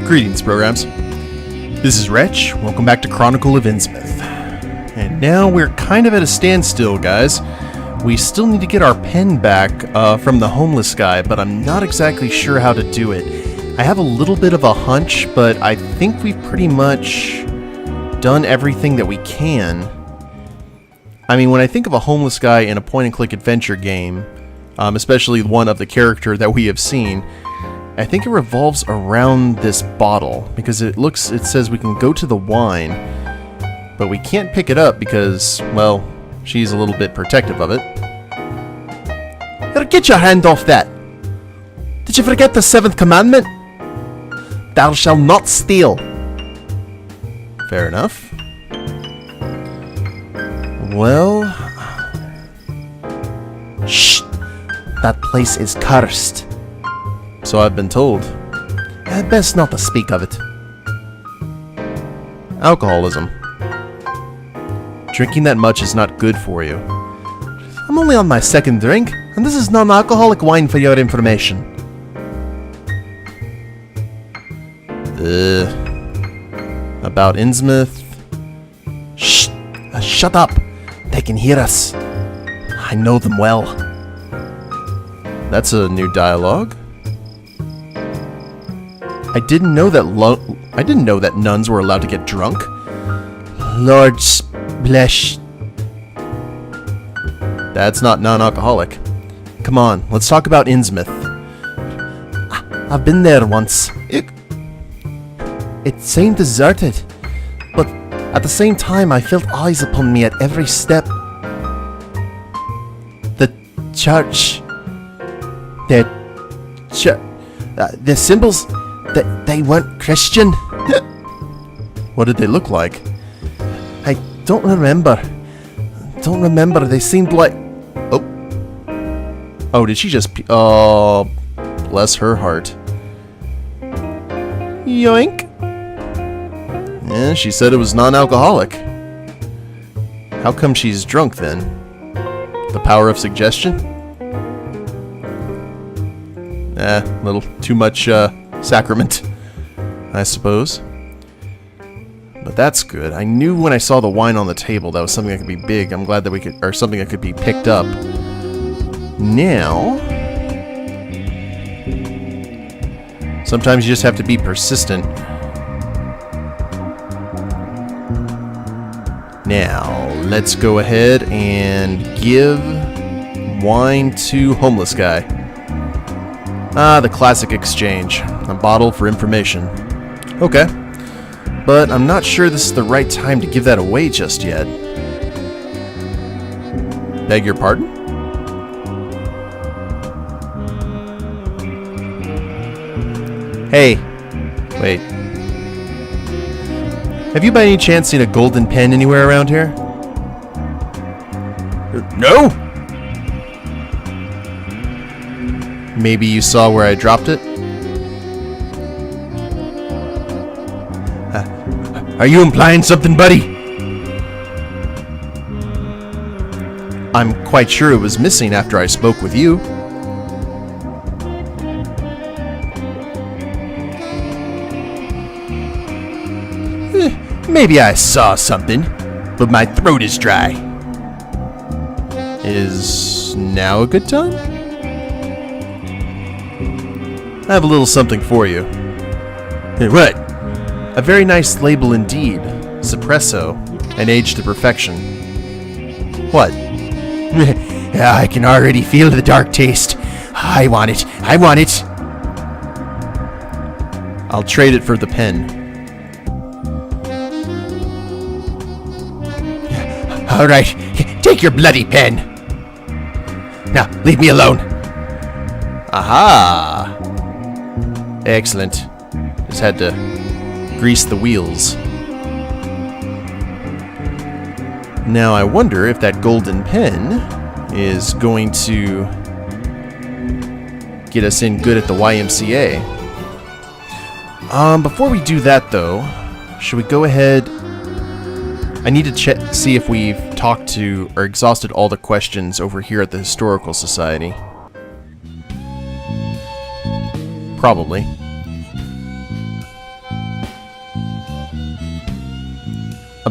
Greetings, programs. This is Wretch. Welcome back to Chronicle of Innsmouth. And now we're kind of at a standstill, guys. We still need to get our pen back from the homeless guy, but I'm not exactly sure how to do it. I have a little bit of a hunch, but I think we've pretty much done everything that we can. I mean, when I think of a homeless guy in a point-and-click adventure game, especially one of the character that we have seen, I think it revolves around this bottle, because it says we can go to the wine, but we can't pick it up because, well, she's a little bit protective of it. Here, get your hand off that! Did you forget the 7th commandment? Thou shalt not steal. Fair enough. Well... Shh! That place is cursed. So I've been told. Best not to speak of it. Alcoholism. Drinking that much is not good for you. I'm only on my 2nd drink, and this is non-alcoholic wine for your information. About Innsmouth. Shh! Shut up! They can hear us. I know them well. That's a new dialogue. I didn't know that nuns were allowed to get drunk. Lord bless. That's not non-alcoholic. Come on, let's talk about Innsmouth. I've been there once. It seemed deserted, but at the same time I felt eyes upon me at every step. The church, the symbols, they weren't Christian. What did they look like? I don't remember. They seemed like... Oh, did she just... Oh, bless her heart. Yoink. Yeah, she said it was non-alcoholic. How come she's drunk then? The power of suggestion? A little too much sacrament, I suppose. But that's good. I knew when I saw the wine on the table that was something that could be big. I'm glad that we could, or something that could be picked up. Now, sometimes you just have to be persistent. Now, let's go ahead and give wine to homeless guy. Ah, the classic exchange. A bottle for information. Okay. But I'm not sure this is the right time to give that away just yet. Beg your pardon? Hey. Wait. Have you by any chance seen a golden pen anywhere around here? No! Maybe you saw where I dropped it? Are you implying something, buddy? I'm quite sure it was missing after I spoke with you. Maybe I saw something, but my throat is dry. Is now a good time? I have a little something for you. What? A very nice label indeed. Suppresso, and aged to perfection. What? I can already feel the dark taste. I want it. I want it. I'll trade it for the pen. All right, take your bloody pen. Now, leave me alone. Aha! Excellent. Just had to grease the wheels. Now I wonder if that golden pen is going to get us in good at the YMCA. Before we do that though, should we go ahead... I need to see if we've talked to or exhausted all the questions over here at the Historical Society. Probably.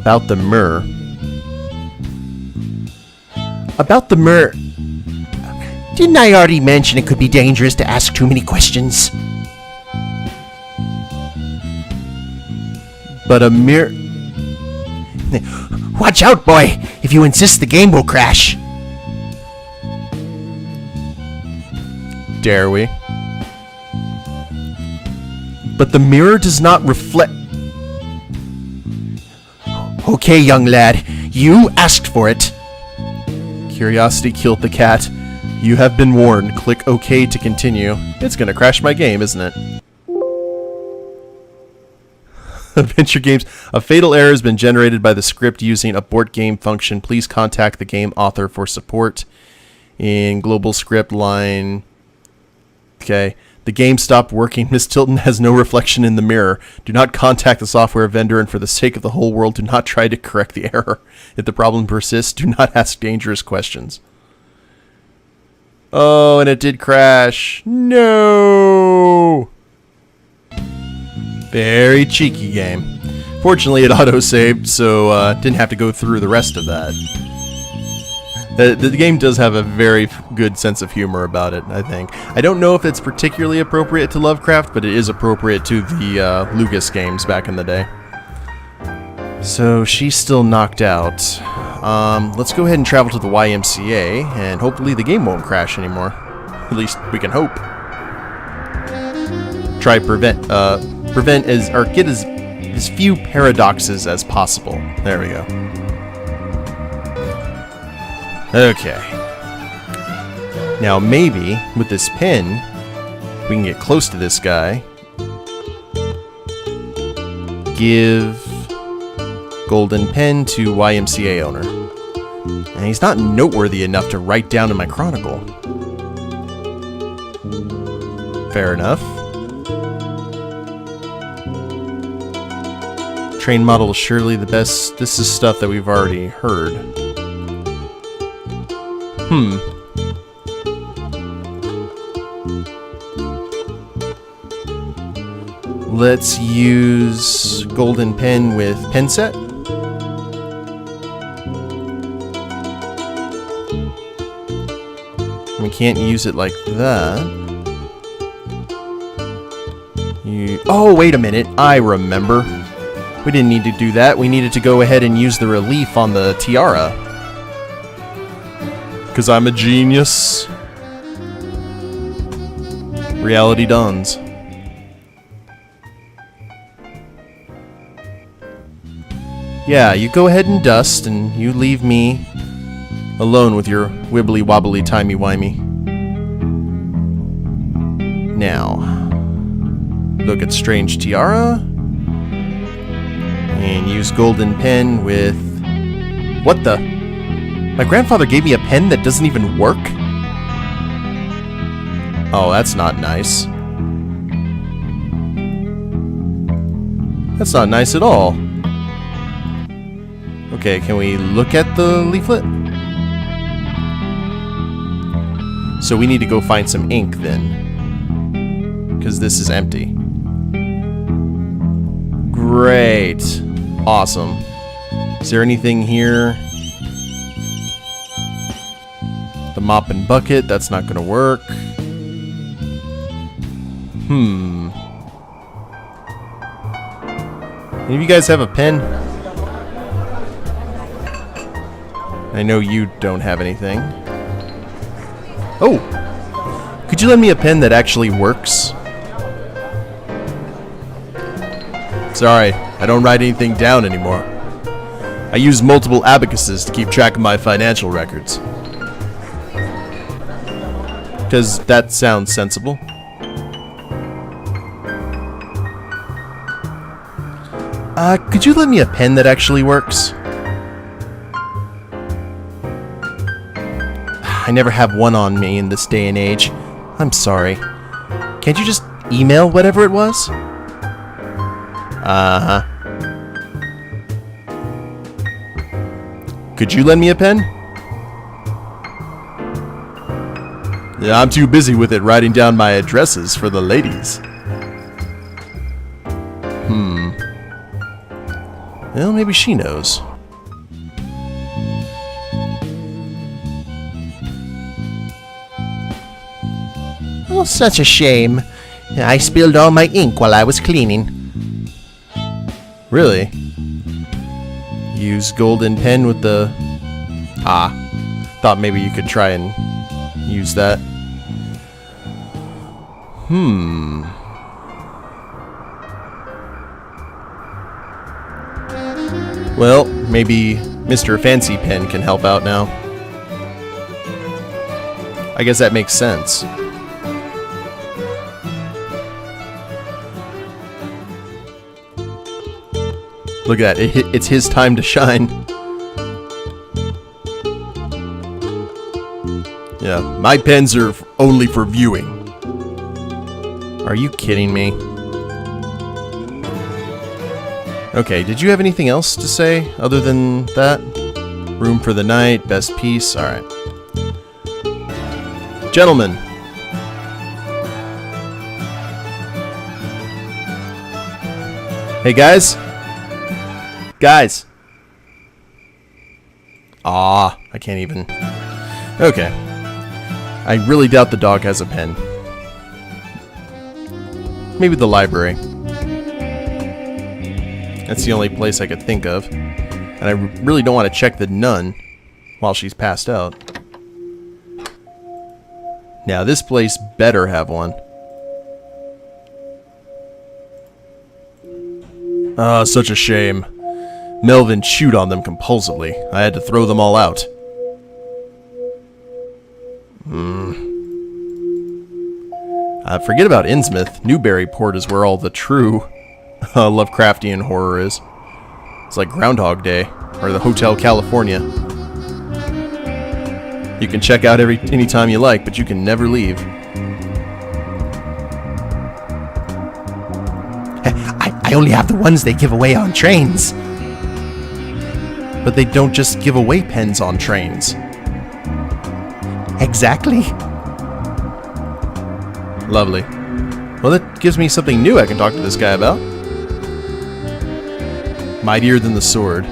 about the mirror. About the mirror. Didn't I already mention it could be dangerous to ask too many questions? But a mirror... Watch out, boy! If you insist, the game will crash. Dare we? But the mirror does not reflect... Okay, young lad. You asked for it. Curiosity killed the cat. You have been warned. Click OK to continue. It's gonna crash my game, isn't it? Adventure games. A fatal error has been generated by the script using abort game function. Please contact the game author for support. In global script line... Okay. The game stopped working. Miss Tilton has no reflection in the mirror. Do not contact the software vendor, and for the sake of the whole world, do not try to correct the error. If the problem persists, do not ask dangerous questions. Oh, and it did crash. No! Very cheeky game. Fortunately, it auto-saved, so didn't have to go through the rest of that. The game does have a very good sense of humor about it, I think. I don't know if it's particularly appropriate to Lovecraft, but it is appropriate to the Lucas games back in the day. So she's still knocked out. Let's go ahead and travel to the YMCA, and hopefully the game won't crash anymore. At least we can hope. Try prevent or get as few paradoxes as possible. There we go. Okay. Now maybe, with this pin, we can get close to this guy. Give golden pen to YMCA owner. And he's not noteworthy enough to write down in my chronicle. Fair enough. Train model is surely the best. This is stuff that we've already heard. Let's use golden pen with pen set. We can't use it like that. Oh, wait a minute. I remember. We didn't need to do that. We needed to go ahead and use the relief on the tiara. Because I'm a genius. Reality dawns. Yeah, you go ahead and dust, and you leave me alone with your wibbly-wobbly timey-wimey. Now, look at Strange Tiara, and use Golden Pen with... What the? My grandfather gave me a pen that doesn't even work? Oh, that's not nice. That's not nice at all. Okay, can we look at the leaflet? So we need to go find some ink then. Because this is empty. Great. Awesome. Is there anything here? The mop and bucket, that's not gonna work. Any of you guys have a pen? I know you don't have anything. Oh! Could you lend me a pen that actually works? Sorry, I don't write anything down anymore. I use multiple abacuses to keep track of my financial records. Because that sounds sensible. Could you lend me a pen that actually works? I never have one on me in this day and age. I'm sorry. Can't you just email whatever it was? Uh-huh. Could you lend me a pen? Yeah, I'm too busy with it writing down my addresses for the ladies. Well, maybe she knows. Oh, such a shame. I spilled all my ink while I was cleaning. Really? Use golden pen with the... Ah. Thought maybe you could try and use that. Well, maybe Mr. Fancy Pen can help out now. I guess that makes sense. Look at that, it's his time to shine. Yeah, my pens are only for viewing. Are you kidding me? Okay, did you have anything else to say other than that? Room for the night, best piece, alright. Gentlemen. Hey guys? Guys. Ah, I can't even. Okay. I really doubt the dog has a pen. Maybe the library. That's the only place I could think of. And I really don't want to check the nun while she's passed out. Now this place better have one. Ah, such a shame. Melvin chewed on them compulsively. I had to throw them all out. Forget about Innsmouth. Newburyport is where all the true Lovecraftian horror is. It's like Groundhog Day, or the Hotel California. You can check out anytime you like, but you can never leave. I only have the ones they give away on trains. But they don't just give away pens on trains. Exactly. Lovely. Well, that gives me something new I can talk to this guy about. Mightier than the sword.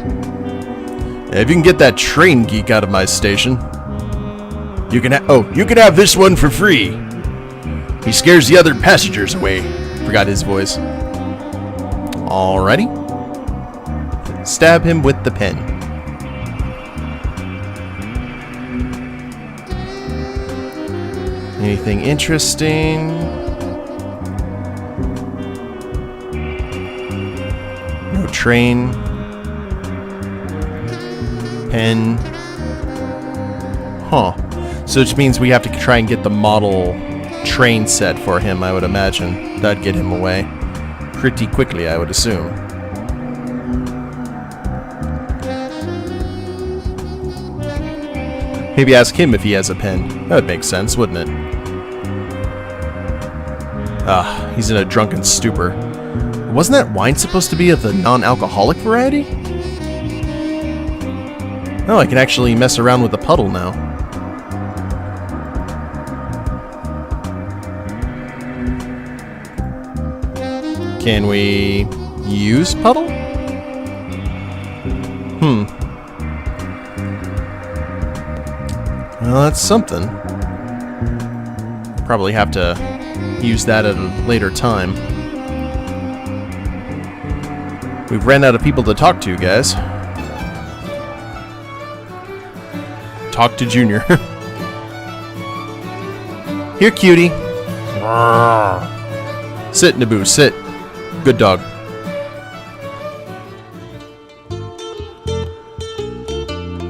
If you can get that train geek out of my station, you can have this one for free. He scares the other passengers away. Forgot his voice. Alrighty. Stab him with the pen. Anything interesting? No train. Pen. Huh. So which means we have to try and get the model train set for him, I would imagine. That'd get him away pretty quickly, I would assume. Maybe ask him if he has a pen. That would make sense, wouldn't it? Ah, he's in a drunken stupor. Wasn't that wine supposed to be of the non-alcoholic variety? Oh, I can actually mess around with the puddle now. Can we use puddle? Well, that's something. Probably have to use that at a later time. We've ran out of people to talk to, guys. Talk to Junior. Here, cutie. Sit, Naboo, sit. Good dog.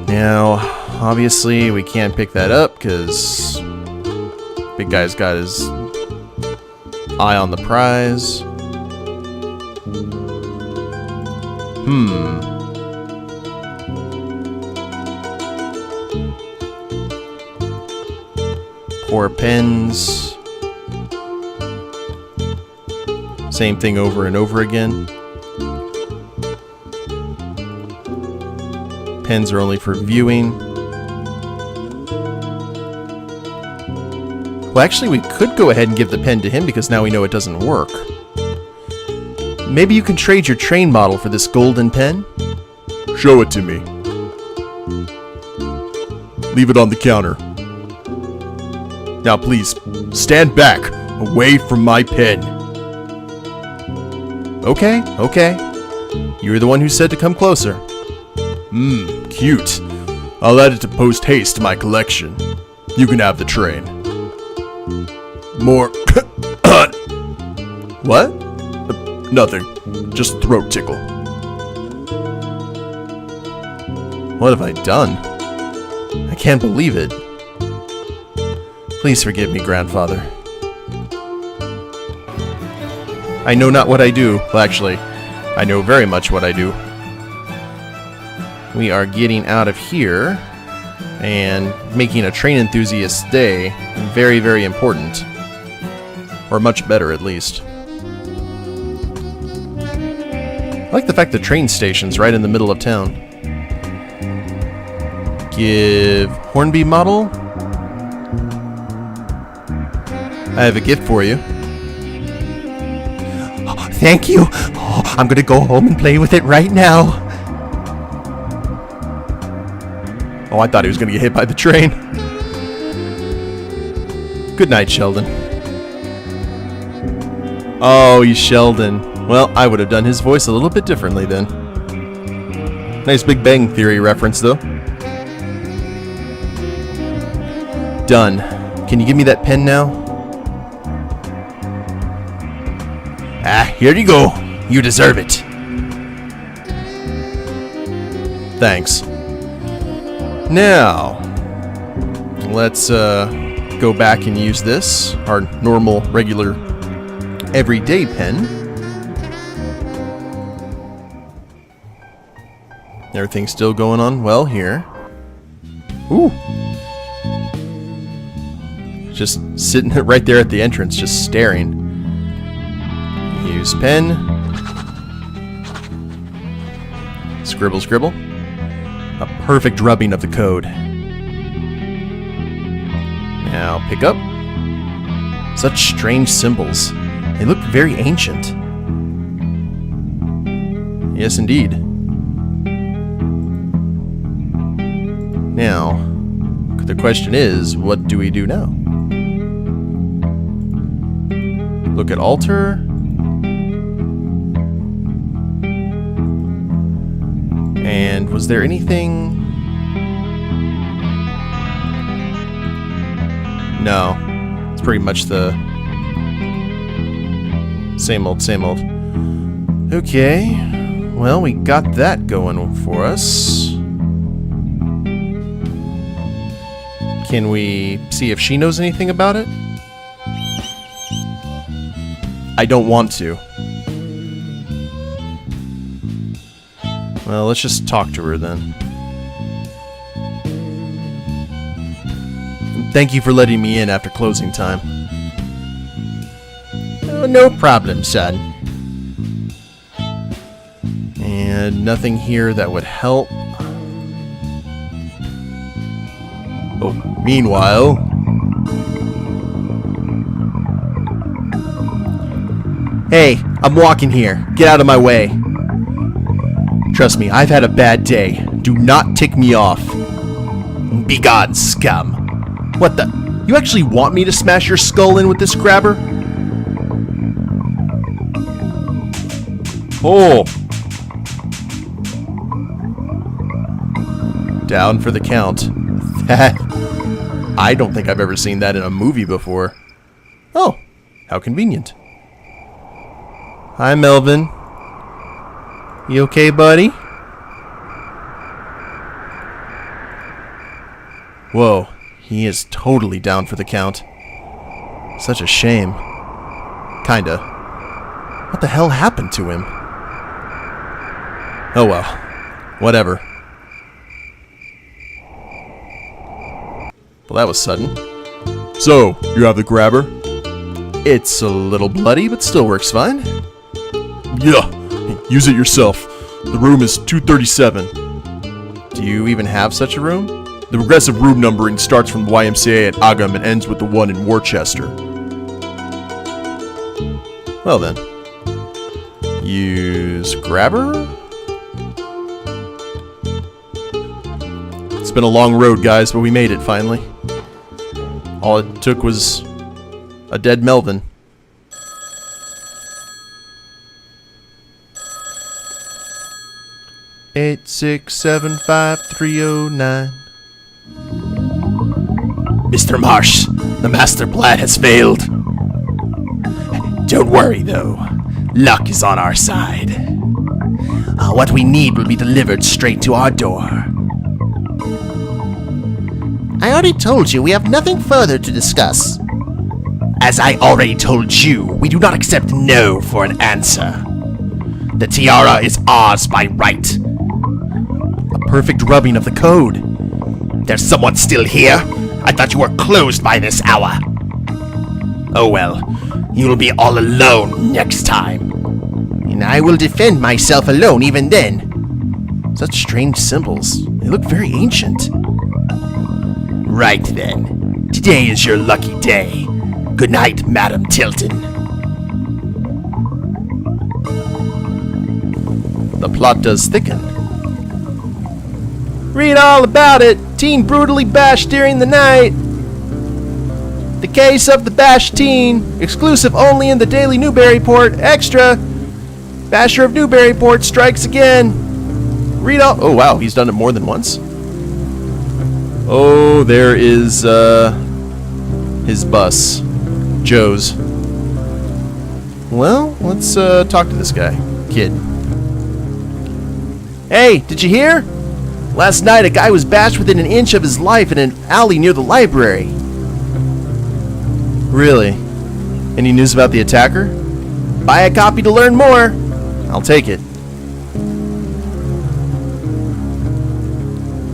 Now, obviously, we can't pick that up because big guy's got his eye on the prize. Poor pens. Same thing over and over again. Pens are only for viewing. Well, actually, we could go ahead and give the pen to him because now we know it doesn't work. Maybe you can trade your train model for this golden pen? Show it to me. Leave it on the counter. Now please, stand back, away from my pen. Okay, okay. You're the one who said to come closer. Cute. I'll add it to post-haste to my collection. You can have the train. More... What? Nothing. Just throat tickle. What have I done? I can't believe it. Please forgive me, grandfather. I know not what I do. Well, actually, I know very much what I do. We are getting out of here and making a train enthusiast's day very, very important. Or much better, at least. I like the fact the train station's right in the middle of town. Give Hornby model. I have a gift for you. Oh, thank you. Oh, I'm gonna go home and play with it right now. Oh, I thought he was gonna get hit by the train. Good night, Sheldon. Oh, he's Sheldon. Well, I would have done his voice a little bit differently then. Nice Big Bang Theory reference, though. Done. Can you give me that pen now? Here you go. You deserve it. Thanks. Now, let's go back and use this, our normal, regular, everyday pen. Everything's still going on well here. Ooh. Just sitting right there at the entrance, just staring. Use pen. Scribble, scribble. A perfect rubbing of the code. Now pick up. Such strange symbols. They look very ancient. Yes, indeed. Now, the question is, what do we do now? Look at altar. And was there anything? No. It's pretty much the same old, same old. Okay. Well, we got that going for us. Can we see if she knows anything about it? I don't want to. Well, let's just talk to her then. Thank you for letting me in after closing time. Oh, no problem, son. And nothing here that would help. Oh, meanwhile... Hey, I'm walking here. Get out of my way. Trust me, I've had a bad day. Do not tick me off. Begone, scum. What the? You actually want me to smash your skull in with this grabber? Oh! Down for the count. That... I don't think I've ever seen that in a movie before. Oh, how convenient. Hi, Melvin. You okay, buddy? Whoa, he is totally down for the count. Such a shame. Kinda. What the hell happened to him? Oh well. Whatever. Well, that was sudden. So, you have the grabber? It's a little bloody, but still works fine. Yeah, use it yourself. The room is 237. Do you even have such a room? The regressive room numbering starts from the YMCA at Agam and ends with the one in Worcester. Well then. Use grabber? It's been a long road, guys, but we made it finally. All it took was a dead Melvin. Eight, 6, 7, 5, 309. Mr. Marsh, the master plan has failed. Don't worry, though. Luck is on our side. What we need will be delivered straight to our door. I already told you we have nothing further to discuss. As I already told you, we do not accept no for an answer. The tiara is ours by right. A perfect rubbing of the code. There's someone still here? I thought you were closed by this hour. Oh well, you'll be all alone next time. And I will defend myself alone even then. Such strange symbols. They look very ancient. Right then. Today is your lucky day. Good night, Madam Tilton. The plot does thicken. Read all about it. Teen brutally bashed during the night. The case of the bashed teen. Exclusive only in the Daily Newburyport. Extra. Basher of Newburyport strikes again. Read all... Oh, wow. He's done it more than once. Oh, there is, his bus. Joe's. Well, let's, talk to this guy. Kid. Hey, did you hear? Last night, a guy was bashed within an inch of his life in an alley near the library. Really? Any news about the attacker? Buy a copy to learn more. I'll take it.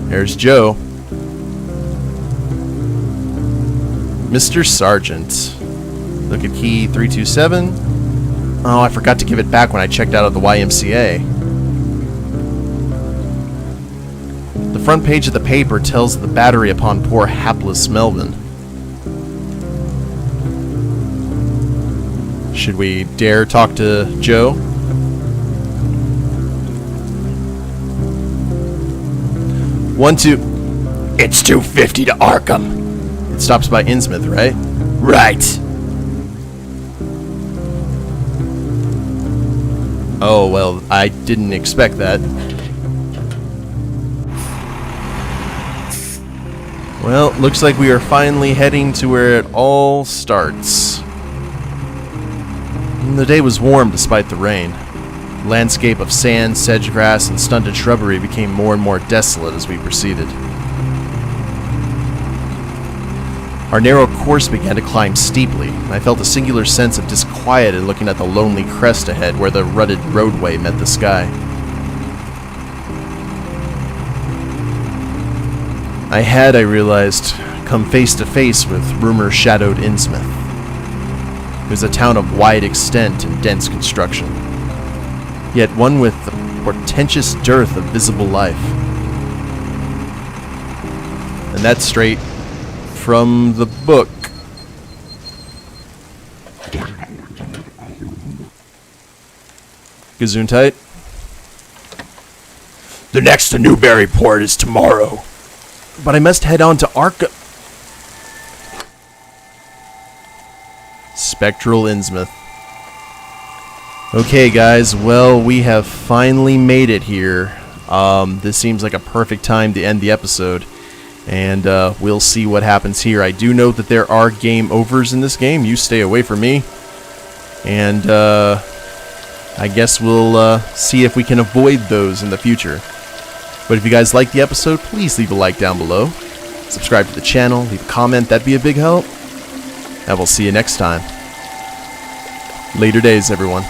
There's Joe. Mr. Sargent. Look at key 327. Oh, I forgot to give it back when I checked out of the YMCA. The front page of the paper tells of the battery upon poor hapless Melvin. Should we dare talk to Joe? It's 250 to Arkham. It stops by Innsmouth, right? Right. Oh, well, I didn't expect that. Well, looks like we are finally heading to where it all starts. The day was warm despite the rain. The landscape of sand, sedge grass, and stunted shrubbery became more and more desolate as we proceeded. Our narrow course began to climb steeply, and I felt a singular sense of disquiet in looking at the lonely crest ahead where the rutted roadway met the sky. I realized, come face to face with rumor-shadowed Innsmouth. It was a town of wide extent and dense construction, yet one with a portentous dearth of visible life. And that's straight from the book. Gesundheit. The next to Newburyport is tomorrow. But I must head on to Arkham. Spectral Innsmouth. Okay, guys. Well, we have finally made it here. This seems like a perfect time to end the episode. And we'll see what happens here. I do note that there are game overs in this game. You stay away from me. And I guess we'll see if we can avoid those in the future. But if you guys like the episode, please leave a like down below. Subscribe to the channel, leave a comment, that'd be a big help. And we'll see you next time. Later days, everyone.